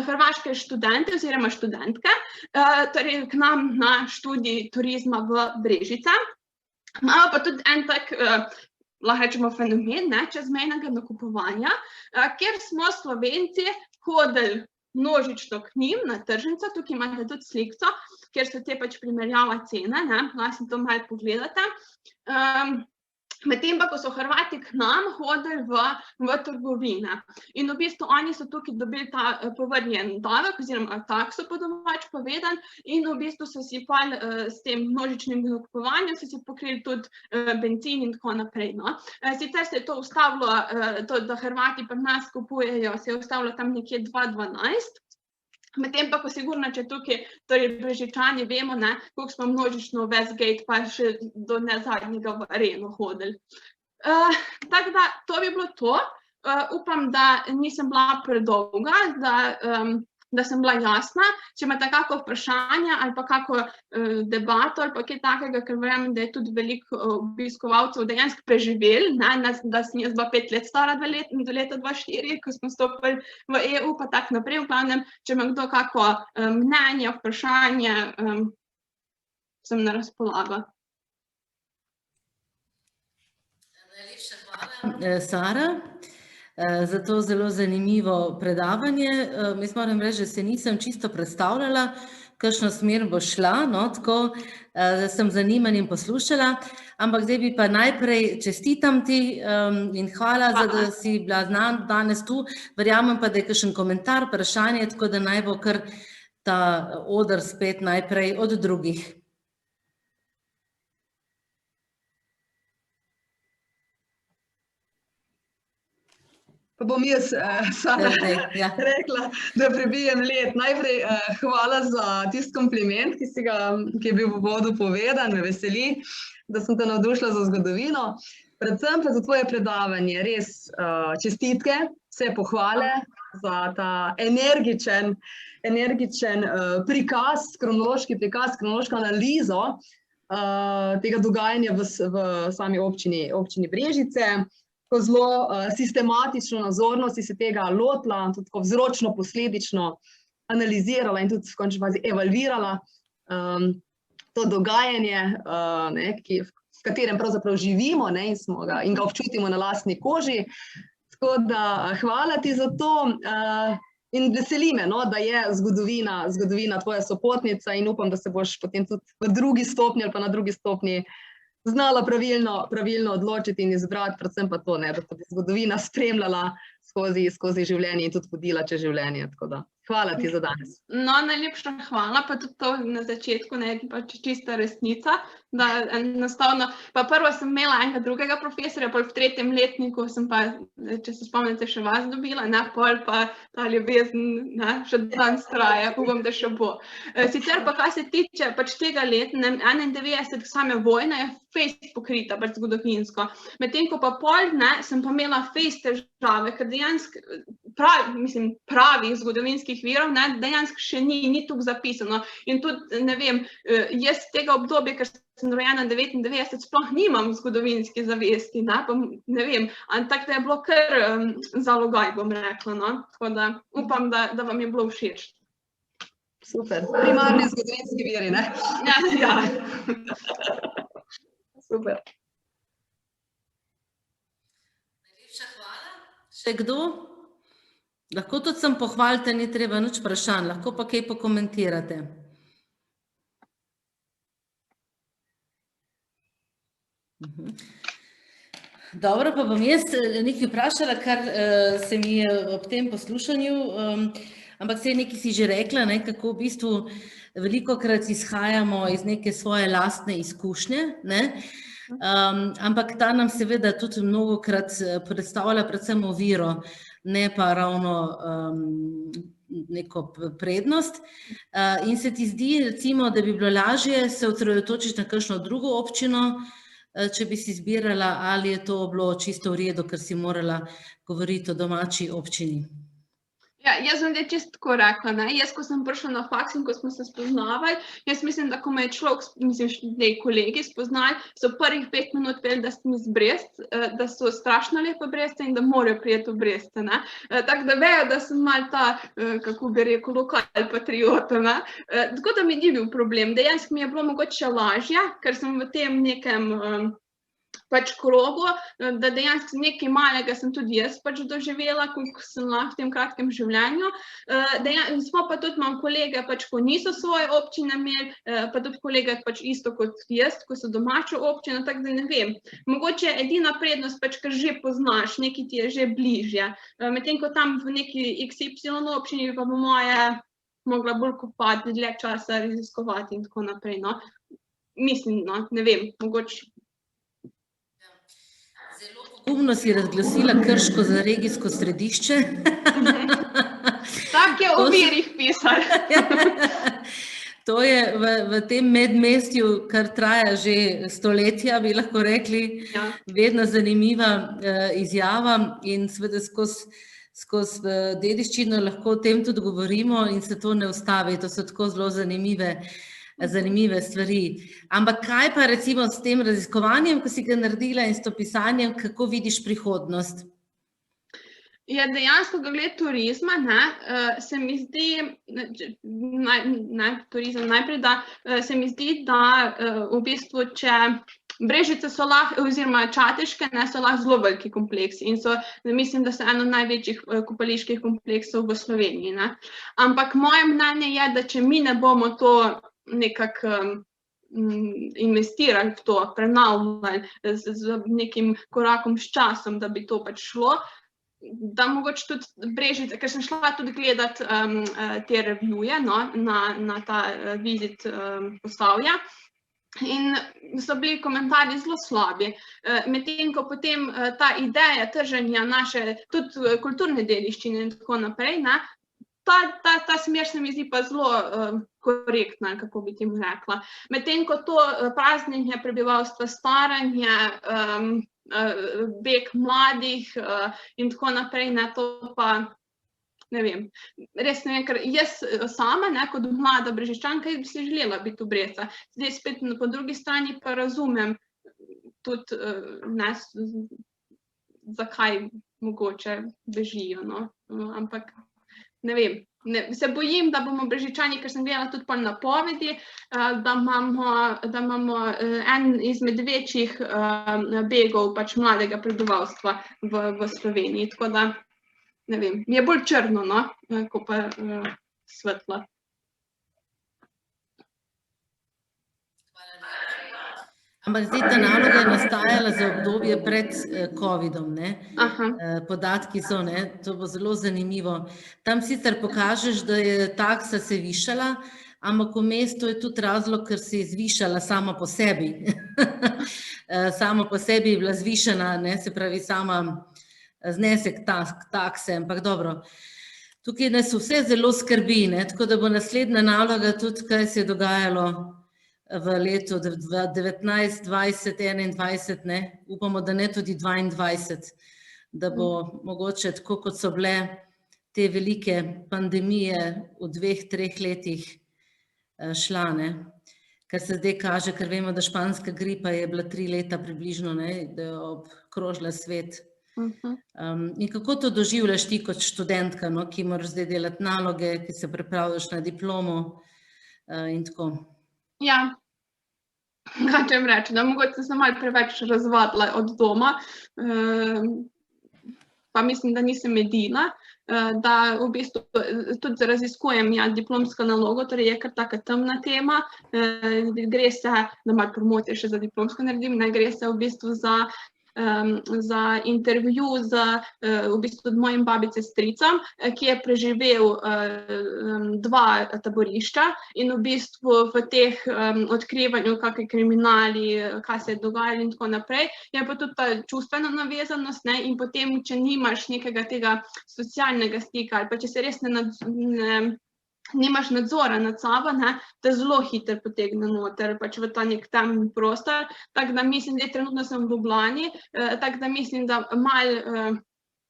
hrvaške študente oziroma študentke, torej k nam na študij turizma v Brežice. Imamo pa tudi en tak, lahko rečemo fenomen, čezmejnega nakupovanja, kjer smo Slovenci hodili množično k njim na tržnico, tukaj imate tudi slikco, kjer so te pač primerjava cene, lahko to malo pogledate. Medtem pa, ko so Hrvati k nam hodili v trgovine. In v bistvu oni so tukaj dobili ta povrnjen davek, oziroma takso po domače povedan, in v bistvu so si pa s tem množičnim nakupovanjem so si pokrili tudi bencin in tako naprej. Sicer se je to ustavilo, da Hrvati pri nas kupujejo, se je ustavilo tam nekje 2012, medtem pa, ko sigurno, če tukaj, torej Brežičani vemo, koliko smo množično v Westgate pa še do nezadnjega v Areno hodili. Tako da, to bi bilo to. Upam, da nisem bila predolga, da sem bila jasna. Če imate kakšno vprašanje ali pa kakšno debato ali pa kaj takega, ker verjamem, da je tudi veliko obiskovalcev dejansko preživeli, da sem jaz bila 5 let stara do leta 2004, ko smo stopili v EU, pa tako naprej. V glavnem, če ima kdo kakšno mnenje, vprašanje, sem na razpolago. Najlepša hvala, Sara, za to zelo zanimivo predavanje. Jaz moram reči, da se nisem čisto predstavljala, kakšno smer bo šla, tako da sem z zanimanjem poslušala, ampak zdaj bi pa najprej čestitam ti in hvala, da si bila danes tu. Verjamem pa, da je kakšen komentar, vprašanje, tako da naj bo kar ta oder spet najprej od drugih. Pa bom jaz, Sara, rekla, da prebijem led. Najprej hvala za tisti kompliment, ki je bil v uvodu povedan, me veseli, da sem te navdušila za zgodovino. Predvsem pa za tvoje predavanje, res čestitke, vse pohvale za ta energičen prikaz, kronološki prikaz, kronološko analizo tega dogajanja v sami občini Brežice. Ko zelo sistematično, nazorno si se tega lotila, tudi tako vzročno, posledično analizirala in tudi v končni fazi evalvirala to dogajanje, v katerem pravzaprav živimo in ga občutimo na lastni koži. Tako da hvala ti za to in veseli me, da je zgodovina tvoja sopotnica in upam, da se boš potem tudi v drugi stopnji ali pa na drugi stopnji znala pravilno odločiti in izbrati, predvsem pa to, da te bi zgodovina spremljala skozi življenje in tudi vodila čez življenje. Tako da, hvala ti za danes. No, najlepša hvala, pa tudi to na začetku, pač čista resnica, da enostavno, pa prvo sem imela enega drugega profesorja, pol v 3. letniku sem pa, če se spomnite, še vas dobila, pol pa ta ljubezen še danes traja, upam, da še bo. Sicer pa, kaj se tiče pač tega leta, 91 same vojne je fejst pokrita, pač zgodovinsko. Medtem ko pa pol, sem pa imela fejst težave, ker dejansko pravih zgodovinskih virov, dejansko še ni tukaj zapisano. In tudi, ne vem, jaz tega obdobja, ker sem rojena 99, sploh nimam zgodovinske zavesti, ne, pa ne vem, tako da je bilo kar zalogaj, bom rekla, no, tako da upam, da vam je bilo všeč. Super, primarni zgodovinski viri, ne? Ja. Super. Najlepša hvala. Še kdo? Lahko tudi sem pohvalite, ni treba nič vprašanj, lahko pa kaj pokomentirate. Dobro, pa bom jaz nekaj vprašala, kar se mi je ob tem poslušanju, ampak saj nekaj si že rekla, kako v bistvu velikokrat izhajamo iz neke svoje lastne izkušnje, ampak ta nam seveda tudi mnogokrat predstavlja predvsem oviro, ne pa ravno neko prednost. In se ti zdi, recimo, da bi bilo lažje se osredotočiti na kakšno drugo občino, če bi si izbirala, ali je to bilo čisto v redu, ker si morala govoriti o domači občini? Ja, jaz bom čisto tako rekla, ne. Jaz, ko sem prišla na faks in ko smo se spoznavali, jaz mislim, da ko me je človek, mislim, da kolegi spoznali, so prvih 5 minut vedeli, da sem iz Brest, da so strašno lepe Breste in da morajo priti v Breste, ne. Tako da vejo, da sem malo ta, kako bi rekel, lokal patriota, ne. Tako da mi ni bil problem. Dejansko mi je bilo mogoče lažje, ker sem v tem nekem pač krogu, da dejansko nekaj malega sem tudi jaz pač doživela, koliko sem lahko v tem kratkem življenju. Smo pa tudi, imam kolege, pač, ko niso svoje občine imeli, pa tudi kolege pač isto kot jaz, ko so domačo občino, tako da ne vem. Mogoče je edina prednost, pač, ker že poznaš, nekaj ti je že bližje. Medtem ko tam v neki XY občini pa po moje mogla bolj kopati, dlje časa raziskovati in tako naprej, no. Mislim, no, ne vem, mogoče. Pogumno si razglasila Krško za regijsko središče. Tak je o virih pisal. To je v tem medmestju, kar traja že stoletja, bi lahko rekli, vedno zanimiva izjava in seveda skozi dediščino lahko o tem tudi govorimo in se to ne ustavi. To so tako zelo zanimive stvari. Ampak kaj pa recimo s tem raziskovanjem, ko si ga naredila, in s to pisanjem, kako vidiš prihodnost? Ja, dejansko glede turizma, se mi zdi, turizem najprej, da se mi zdi, da v bistvu, če Brežice so lahko, oziroma Čateške, so lahko zelo veliki kompleksi in so, mislim, da so eno največjih kopaliških kompleksov v Sloveniji, ne. Ampak moje mnenje je, da če mi ne bomo to nekako investirali v to, prenavljali z nekim korakom s časom, da bi to pač šlo, da mogoče tudi Brežice, ker sem šla tudi gledati te revije, na ta vizit Posavja, in so bili komentarji zelo slabi. Medtem ko potem ta ideja trženja naše tudi kulturne dediščine in tako naprej, ta smer se mi zdi pa zelo korektna, kako bi temu rekla. Medtem ko to praznjenje prebivalstva, staranje, beg mladih in tako naprej, to pa ne vem. Res ne vem, ker jaz sama, kot mlada Brežičanka, bi si želela biti v Brezah. Zdaj spet po drugi strani pa razumem tudi, zakaj mogoče bežijo, ampak ne vem, se bojim, da bomo Brežičani, ker sem gledala tudi po napovedi, da imamo en izmed večjih begov pač mladega prebivalstva v Sloveniji, tako da ne vem, mi je bolj črno, ko pa svetlo. Ampak zdaj ta naloga je nastajala za obdobje pred covidom, podatki so, to bo zelo zanimivo. Tam sicer pokažeš, da je taksa se višala, ampak v mestu je tudi razlog, ker se je zvišala sama po sebi. Sama po sebi je bila zvišana, se pravi sama znesek takse, ampak dobro. Tukaj nas vse zelo skrbi, tako da bo naslednja naloga tudi, kaj se je dogajalo v letu 19, 20, 21, upamo, da ne tudi 22, da bo mogoče tako, kot so bile te velike pandemije v 2-3 letih šla, ker se zdaj kaže, ker vemo, da španska gripa je bila 3 leta približno, da je obkrožila svet. In kako to doživljaš ti kot študentka, ki moraš zdaj delati naloge, ki se pripravljaš na diplomo in tako? Ja, kaj čem reči, da mogoče sem malo preveč razvadila od doma, pa mislim, da nisem edina, da v bistvu tudi raziskujem diplomsko nalogo, torej je kar taka temna tema, gre se, da malo promocije še za diplomsko naredim, gre se v bistvu za intervju v bistvu od mojim babice stricem, ki je preživel 2 taborišča in v bistvu v teh odkrivanju, kakšni kriminali, kaj se je dogajalo in tako naprej, je pa tudi ta čustvena navezanost in potem, če nimaš nekega tega socialnega stika ali pa če se res nimaš nadzora nad sabo, te zelo hitro potegne noter, pač v ta nek temen prostor, tako da mislim, da trenutno sem v Ljubljani, tako da mislim, da malo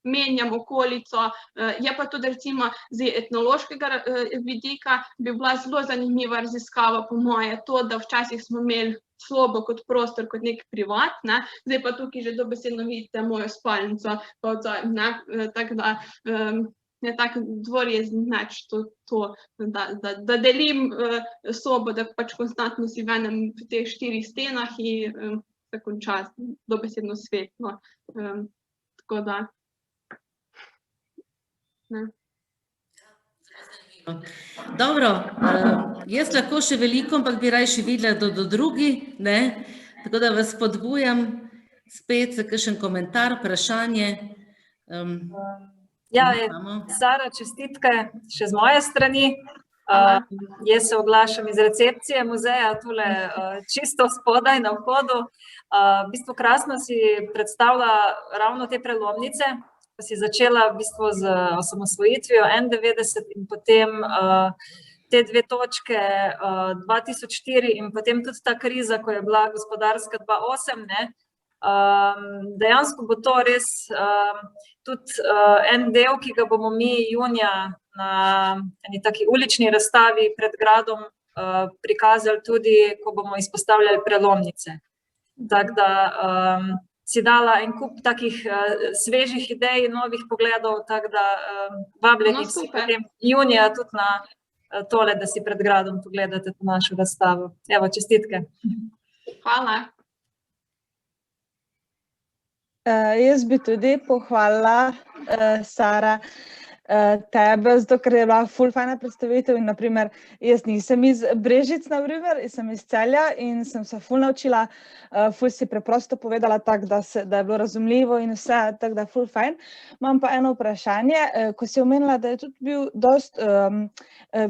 menjam okolico, je pa tudi recimo z etnološkega vidika bi bila zelo zanimiva raziskava po moje to, da včasih smo imeli sobo kot prostor, kot nek privat, zdaj pa tukaj že dobesedno vidite mojo spalnico, tako da tak dvor je znač to, da delim sobo, da pač konstantno si v enem v teh 4 stenah in se konča dobesedno svetlo. Tako da. Dobro, jaz lahko še veliko, ampak bi rajši videla do drugi, tako da vas spodbujam spet za kakšen komentar, vprašanje. Ja, Sara, čestitke še z moje strani. Jaz se oglašam iz recepcije muzeja, tule čisto spodaj na vhodu. V bistvu krasno si predstavlja ravno te prelomnice, ko si začela v bistvu z osamosvojitvijo 91 in potem te 2 točke 2004 in potem tudi ta kriza, ko je bila gospodarska 2008, dejansko bo to res tudi en del, ki ga bomo mi junija na eni taki ulični razstavi pred gradom prikazali tudi, ko bomo izpostavljali prelomnice. Tako da si dala en kup takih svežih idej, novih pogledov, tako da vabljeni si potem junija tudi na tole, da si pred gradom pogledate to našo razstavo. Evo, čestitke. Hvala. Jaz bi tudi pohvalila, Sara, tebe, zato ker je bila ful fajna predstavitev in naprimer, jaz nisem iz Brežic, naprimer, sem iz Celja in sem se ful naučila, ful si preprosto povedala tako, da je bilo razumljivo in vse, tako da ful fajn. Imam pa eno vprašanje, ko si omenila, da je tudi bil dost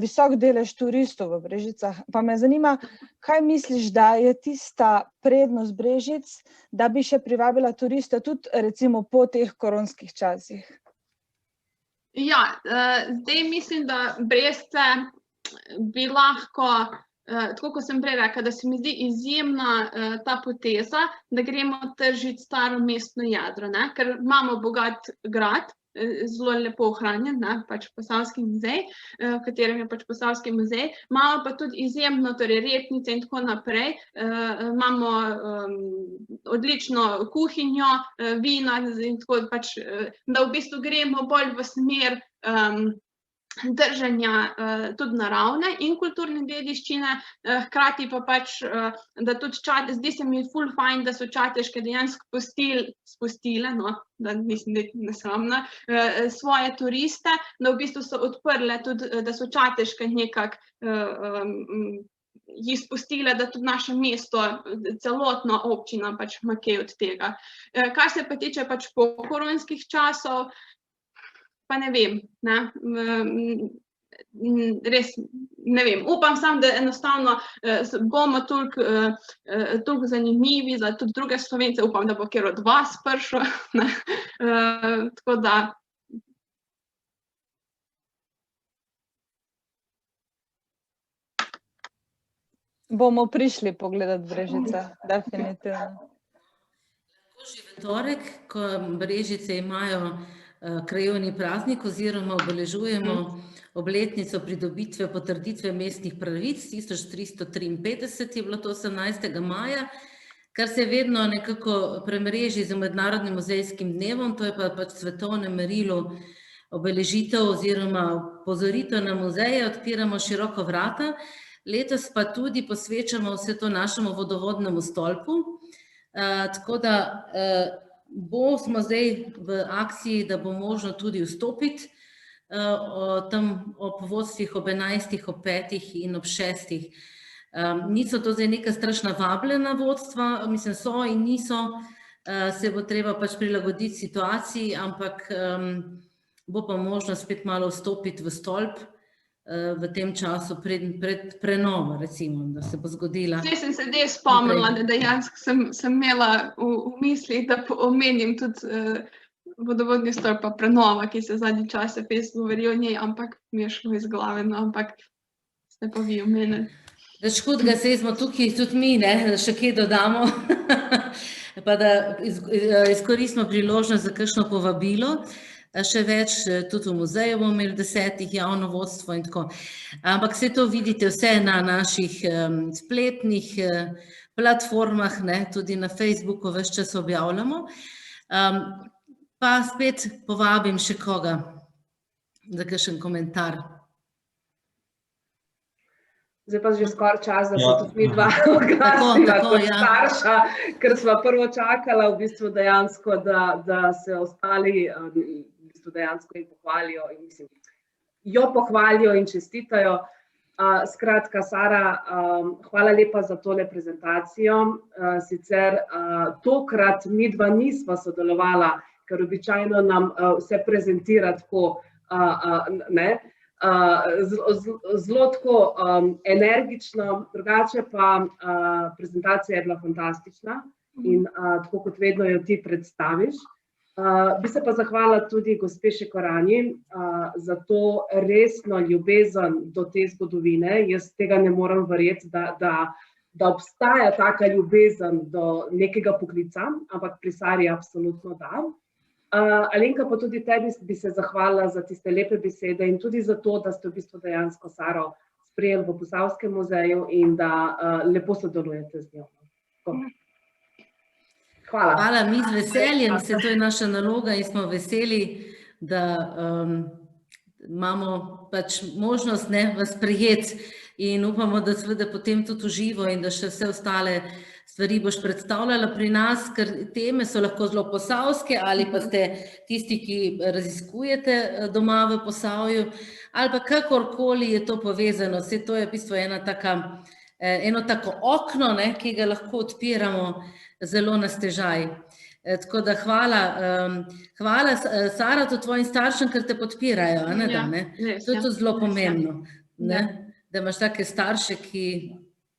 visok delež turistov v Brežicah, pa me zanima, kaj misliš, da je tista prednost Brežic, da bi še privabila turiste tudi recimo po teh koronskih časih? Ja, zdaj mislim, da Brežice bi lahko, tako kot sem prej rekla, da se mi zdi izjemna ta poteza, da gremo tržiti staro mestno jedro, ker imamo bogat grad, zelo lepo ohranjen, pač Posavski muzej, v katerem je pač Posavski muzej, imamo pa tudi izjemno, torej Repnice in tako naprej, imamo odlično kuhinjo, vina in tako pač, da v bistvu gremo bolj v smer držanja tudi naravne in kulturne dediščine, hkrati pa pač, da tudi zdi se mi ful fajn, da so Čateške dejansko spustile, da mislim, da je nesramno, svoje turiste, da v bistvu so odprle tudi, da so Čateške nekako jih spustile, da tudi naše mesto, celotna občina pač ima kaj od tega. Kar se pa tiče pač pokoronskih časov, pa ne vem, res ne vem. Upam samo, da enostavno bomo toliko zanimivi za tudi druge Slovence, upam, da bo kjer od vas prišel, tako da. Bomo prišli pogledati Brežice, definitivno. Lahko že v torek, ko Brežice imajo krajevni praznik oziroma obeležujemo obletnico pridobitve potrditve mestnih pravic, 1353 je bilo to 18. maja, kar se vedno nekako premreži z Mednarodnim muzejskim dnevom, to je pa pač svetovno merilo obeležitev oziroma opozoritev na muzeje, odpiramo široko vrata. Letos pa tudi posvečamo vse to našemu vodovodnemu stolpu, tako da smo zdaj v akciji, da bo možno tudi vstopiti tam ob vodstvih ob 11, ob 5 in ob 6. Niso to zdaj neka strašna vabljena vodstva, mislim so in niso, se bo treba pač prilagoditi situaciji, ampak bo pa možno spet malo vstopiti v stolp v tem času pred prenovo, recimo, da se bo zgodila. Zdaj sem se zdaj spomnila, da dejansko sem imela v mislih, da omenim tudi vodovodni stolp pa prenova, ki se zadnji čas govori o njej, ampak mi je šlo iz glave, no, ampak ste pa vi omenili. Več hudega, saj smo tukaj tudi mi, da še kaj dodamo, pa da izkoristimo priložnost za kakšno povabilo. Še več, tudi v muzeju bomo imeli 10 javno vodstvo in tako. Ampak vse to vidite vse na naših spletnih platformah, tudi na Facebooku ves čas objavljamo. Pa spet povabim še koga za kakšen komentar. Zdaj pa že skoraj čas, da se tudi mi dva oglasila kot starša, ker sva prvo čakala v bistvu dejansko, da se ostali dejansko jih pohvalijo in mislim, jo pohvalijo in čestitajo. Skratka, Sara, hvala lepa za tole prezentacijo. Sicer tokrat midva nisva sodelovala, ker običajno nam vse prezentira tako, zelo tako energično, drugače pa prezentacija je bila fantastična in tako kot vedno jo ti predstaviš. Bi se pa zahvalila tudi gospe Šekorani za to resno ljubezen do te zgodovine. Jaz tega ne morem verjeti, da obstaja taka ljubezen do nekega poklica, ampak pri Sari absolutno da. Alenka, pa tudi tebi bi se zahvalila za tiste lepe besede in tudi za to, da ste v bistvu dejansko Saro sprejeli v Posavskem muzeju in da lepo sodelujete z njo. Hvala. Hvala, mi z veseljem, se to je naša naloga in smo veseli, da imamo pač možnost vas prijeti in upamo, da seveda potem tudi uživo in da še vse ostale stvari boš predstavljala pri nas, ker teme so lahko zelo posavske ali pa ste tisti, ki raziskujete doma v Posavju ali pa kakorkoli je to povezano. Vse to je v bistvu eno tako okno, ki ga lahko odpiramo zelo na stežaj. Tako da hvala Sara, tudi tvojim staršem, ker te podpirajo. To je tudi zelo pomembno, da imaš take starše, ki...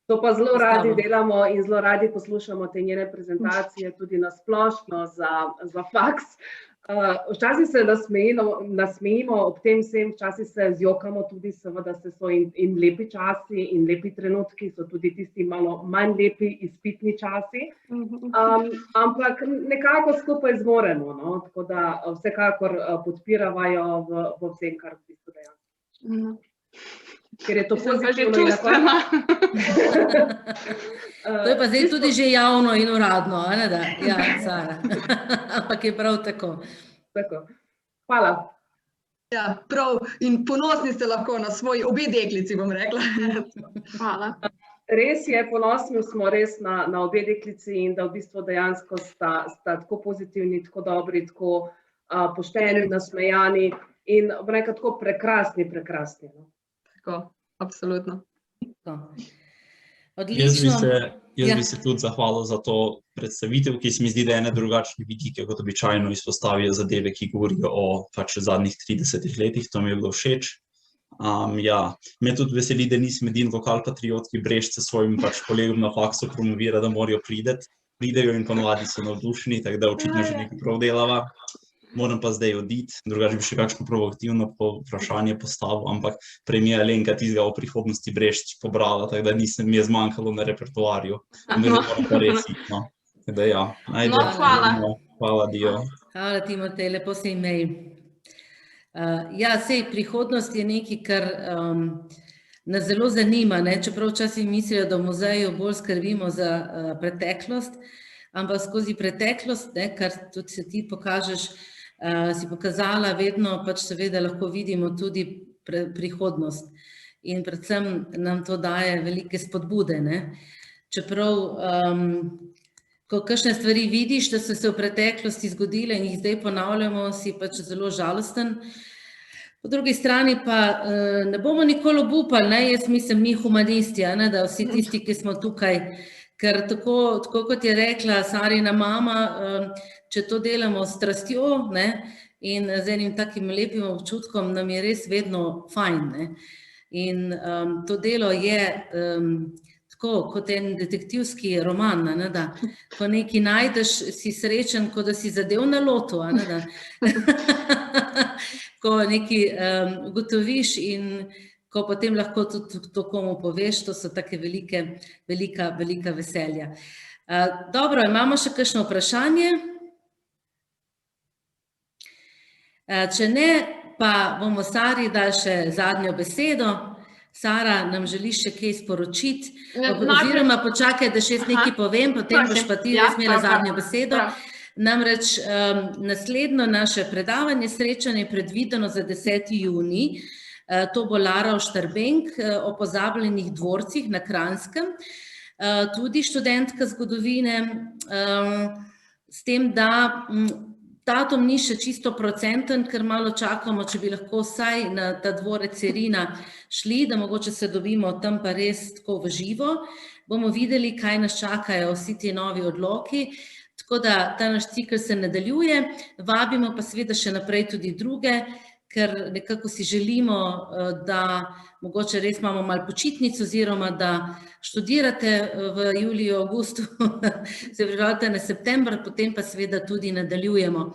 To pa zelo radi delamo in zelo radi poslušamo te njene prezentacije, tudi na splošno za faks. Včasih se nasmejimo ob tem vsem, včasih se zjokamo tudi, seveda so in lepi časi in lepi trenutki, so tudi tisti malo manj lepi izpitni časi, ampak nekako skupaj zmoremo, tako da vsekakor podpiravajo v vsem, kar v bistvu dejansko. Ker je to pozitivno in čustveno. To je pa zdaj tudi že javno in uradno, da? Ja, Sara. Ampak je prav tako. Hvala. Ja, prav. In ponosni ste lahko na svoji obe deklici, bom rekla. Hvala. Res je, ponosni smo res na obe deklici in da v bistvu dejansko sta tako pozitivni, tako dobri, tako pošteni, nasmejani in tako prekrasni. Absolutno. Jaz bi se tudi zahvalil za to predstavitev, ki se mi zdi, da je ene drugačne vidike, kot običajno izpostavijo zadeve, ki govorijo o zadnjih 30 letih. To mi je bilo všeč. Me tudi veseli, da nisem edin lokalpatriot, ki Brežice svojim kolegom na faksu promovira, da morajo pridejo in ponovadi so navdušeni, tako da očitno že nekaj prav delava. Moram pa zdaj oditi, drugače bi še kakšno provokativno vprašanje postavil, ampak prej mi je Alenka tistega o prihodnosti Brežic pobrala, tako da mi je zmanjkalo na repertoarju. Moram pa res iti, Tako da ja, ajde. Hvala. Hvala, Dio. Hvala, Timotej, lepo se imej. Ja, sej prihodnost je nekaj, kar nas zelo zanima, ne? Čeprav včasih mislijo, da v muzeju bolj skrbimo za preteklost, ampak skozi preteklost, ne, kar tudi se ti pokažeš, si pokazala vedno, pač seveda lahko vidimo tudi prihodnost in predvsem nam to daje velike spodbude, ne. Čeprav, ko kakšne stvari vidiš, da so se v preteklosti zgodile in jih zdaj ponavljamo, si pač zelo žalosten. Po drugi strani pa ne bomo nikoli obupali, ne, jaz mislim, mi humanisti, ne, da vsi tisti, ki smo tukaj, ker tako kot je rekla Sarina mama, če to delamo s strastjo, ne, in z enim takim lepim občutkom, nam je res vedno fajn, ne. In to delo je tako kot en detektivski roman, ne, da ko nekaj najdeš, si srečen, kot da si zadev na lotu, ne, da ko nekaj ugotoviš in ko potem lahko tudi to komu poveš, to so take velika veselja. Dobro, imamo še kakšno vprašanje? Če ne, pa bomo Sari dali še zadnjo besedo. Sara, nam želiš še kaj sporočiti? Oziroma počakaj, da še jaz nekaj povem, potem boš pa ti res imela zadnjo besedo. Namreč naslednjo naše predavanje, srečanje je predvideno za 10. junij. To bo Lara Oštrbenk o pozabljenih dvorcih na Kranjskem, tudi študentka zgodovine, s tem, da datum ni še čisto procenten, ker malo čakamo, če bi lahko vsaj na ta dvorec Cirina šli, da mogoče se dobimo tam pa res tako v živo. Bomo videli, kaj nas čakajo vsi ti novi odloki, tako da ta naš cikel se nadaljuje. Vabimo pa seveda še naprej tudi druge, ker nekako si želimo, da mogoče res imamo malo počitnic oziroma da študirate v juliju, avgustu, se pripravljate na september, potem pa seveda tudi nadaljujemo.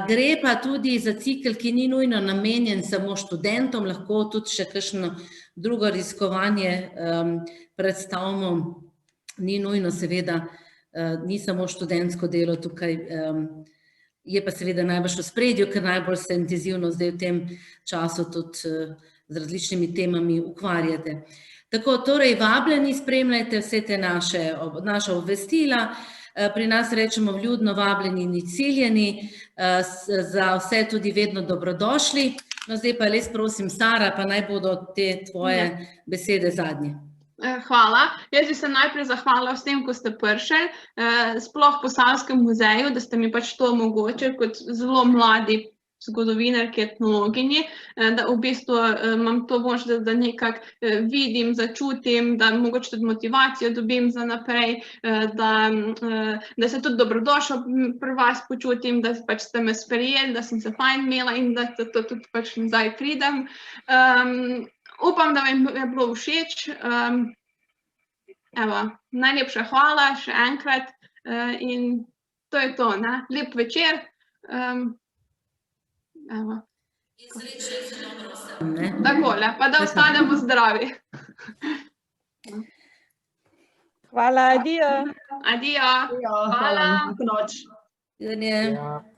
Gre pa tudi za cikel, ki ni nujno namenjen samo študentom, lahko tudi še kakšno drugo raziskovanje predstavimo, ni nujno seveda, ni samo študentsko delo tukaj, je pa seveda najbolj v ospredju, ker najbolj se intenzivno zdaj v tem času tudi z različnimi temami ukvarjate. Tako, torej vabljeni, spremljajte vse te naša obvestila, pri nas rečemo vljudno vabljeni in ciljeni, za vse tudi vedno dobrodošli. No, zdaj pa res prosim, Sara, pa naj bodo te tvoje besede zadnje. Hvala. Jaz bi se najprej zahvalila vsem, ko ste prišli, sploh Posavskemu muzeju, da ste mi pač to omogočili kot zelo mladi zgodovinarki, etnologinji, da v bistvu imam to možnost, da nekako vidim, začutim, da mogoče tudi motivacijo dobim za naprej, da se tudi dobrodošla pri vas počutim, da pač ste me sprejeli, da sem se fajn imela in da to tudi pač nazaj pridem. Upam, da vam je bilo všeč. Evo, najlepša hvala še enkrat in to je to, ne? Lep večer. Evo. Takole, pa da ostanemo zdravi. Hvala, adijo. Adijo. Hvala. Lahko noč. Videnje.